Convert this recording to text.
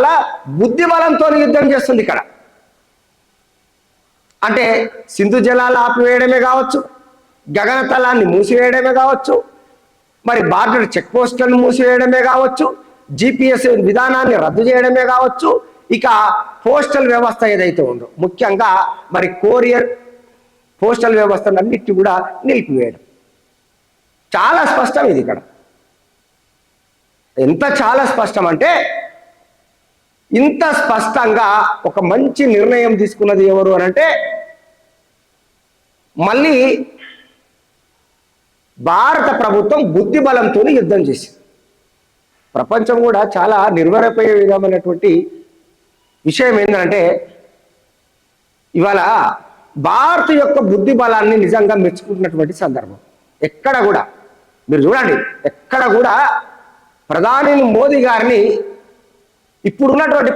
చాలా బుద్ధి బలంతో యుద్ధం చేస్తుంది ఇక్కడ. అంటే సింధు జలాలు ఆపివేయడమే కావచ్చు, గగనతలాన్ని మూసివేయడమే కావచ్చు, మరి బార్డర్ చెక్ పోస్టులను మూసివేయడమే కావచ్చు, GPS విధానాన్ని రద్దు చేయడమే కావచ్చు, ఇక పోస్టల్ వ్యవస్థ ఏదైతే ఉందో ముఖ్యంగా మరి కొరియర్ పోస్టల్ వ్యవస్థలన్నిటి కూడా నిలిపివేయడం. చాలా స్పష్టం ఇది ఇక్కడ. ఎంత చాలా స్పష్టం అంటే ఇంత స్పష్టంగా ఒక మంచి నిర్ణయం తీసుకున్నది ఎవరు అని అంటే మళ్ళీ భారత ప్రభుత్వం బుద్ధి బలంతో యుద్ధం చేసింది. ప్రపంచం కూడా చాలా నిర్వరపోయే విధమైనటువంటి విషయం ఏంటంటే ఇవాళ భారత్ యొక్క బుద్ధి బలాన్ని నిజంగా మెచ్చుకుంటున్నటువంటి సందర్భం. ఎక్కడ కూడా మీరు చూడండి, ఎక్కడ కూడా ప్రధాని మోదీ గారిని ఇప్పుడున్నటువంటి